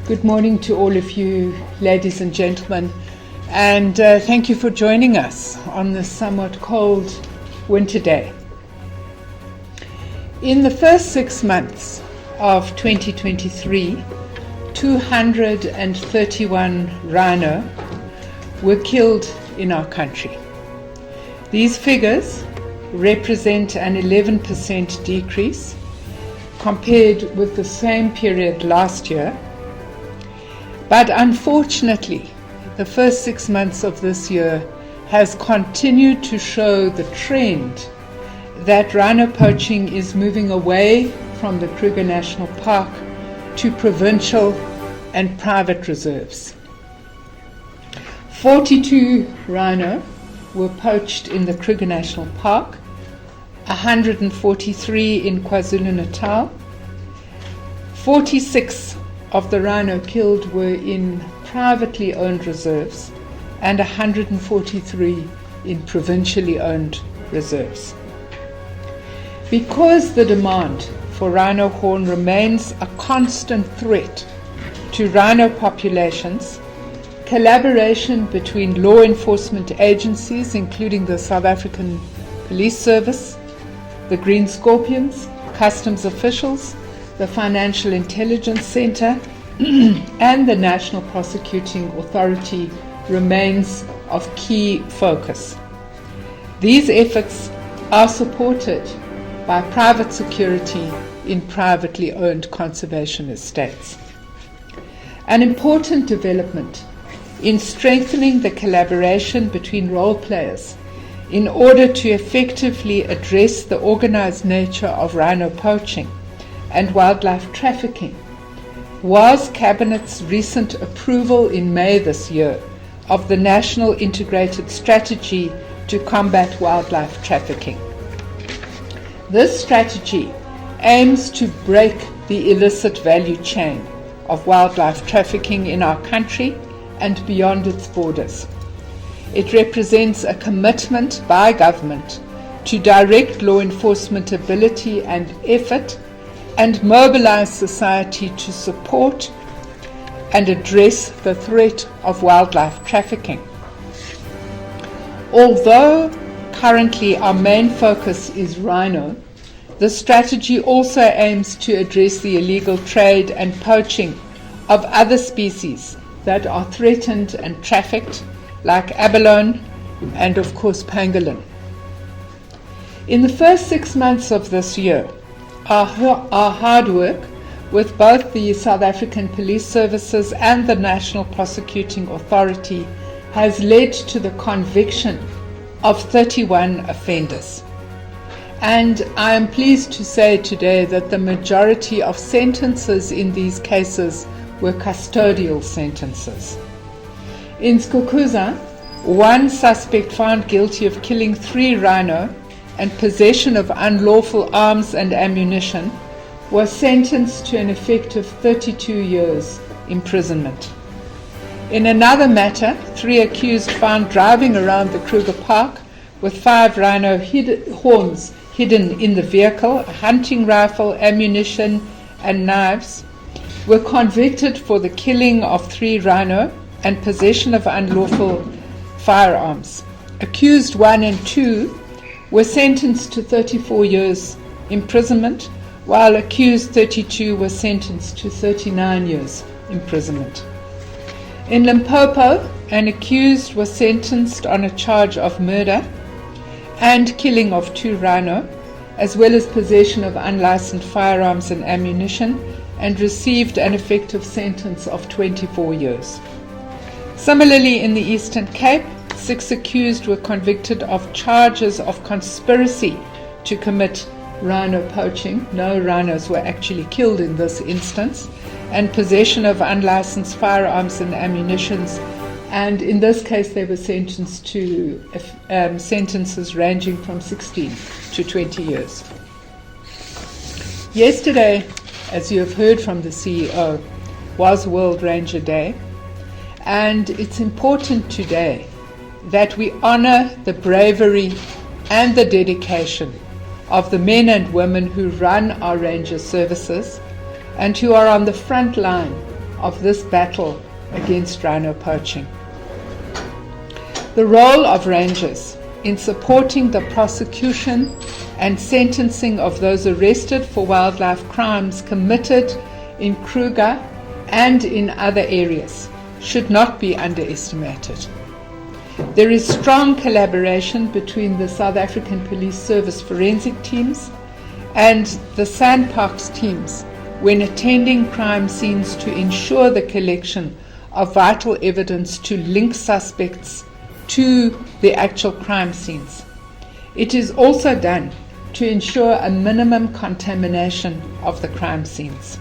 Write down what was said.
Good morning to all of you, ladies and gentlemen, and thank you for joining us on this somewhat cold winter day. In the first 6 months of 2023, 231 rhino were killed in our country. These figures represent an 11% decrease compared with the same period last year. But unfortunately, the first 6 months of this year has continued to show the trend that rhino poaching is moving away from the Kruger National Park to provincial and private reserves. 42 rhino were poached in the Kruger National Park, 143 in KwaZulu-Natal, 46 of the rhino killed were in privately owned reserves and 143 in provincially owned reserves. Because the demand for rhino horn remains a constant threat to rhino populations, collaboration between law enforcement agencies, including the South African Police Service, the Green Scorpions, customs officials, the Financial Intelligence Center, and the National Prosecuting Authority remains of key focus. These efforts are supported by private security in privately owned conservation estates. An important development in strengthening the collaboration between role players in order to effectively address the organized nature of rhino poaching and wildlife trafficking was Cabinet's recent approval in May this year of the National Integrated Strategy to Combat Wildlife Trafficking. This strategy aims to break the illicit value chain of wildlife trafficking in our country and beyond its borders. It represents a commitment by government to direct law enforcement ability and effort and mobilize society to support and address the threat of wildlife trafficking. Although currently our main focus is rhino, the strategy also aims to address the illegal trade and poaching of other species that are threatened and trafficked, like abalone and of course pangolin. In the first 6 months of this year, our hard work with both the South African Police Services and the National Prosecuting Authority has led to the conviction of 31 offenders. And I am pleased to say today that the majority of sentences in these cases were custodial sentences. In Skukuza, one suspect found guilty of killing 3 rhino and possession of unlawful arms and ammunition was sentenced to an effective 32 years imprisonment. In another matter, 3 accused found driving around the Kruger Park with 5 rhino horns hidden in the vehicle, a hunting rifle, ammunition and knives, were convicted for the killing of 3 rhino and possession of unlawful firearms. Accused 1 and 2 were sentenced to 34 years imprisonment, while accused 32 were sentenced to 39 years imprisonment. In Limpopo, an accused was sentenced on a charge of murder and killing of 2 rhino, as well as possession of unlicensed firearms and ammunition, and received an effective sentence of 24 years. Similarly, in the Eastern Cape, 6 accused were convicted of charges of conspiracy to commit rhino poaching. No rhinos were actually killed in this instance, and possession of unlicensed firearms and ammunition. And in this case, they were sentenced to sentences ranging from 16 to 20 years. Yesterday, as you have heard from the CEO, was World Ranger Day, and it's important today that we honor the bravery and the dedication of the men and women who run our ranger services and who are on the front line of this battle against rhino poaching. The role of rangers in supporting the prosecution and sentencing of those arrested for wildlife crimes committed in Kruger and in other areas should not be underestimated. There is strong collaboration between the South African Police Service forensic teams and the SANParks teams when attending crime scenes to ensure the collection of vital evidence to link suspects to the actual crime scenes. It is also done to ensure a minimum contamination of the crime scenes.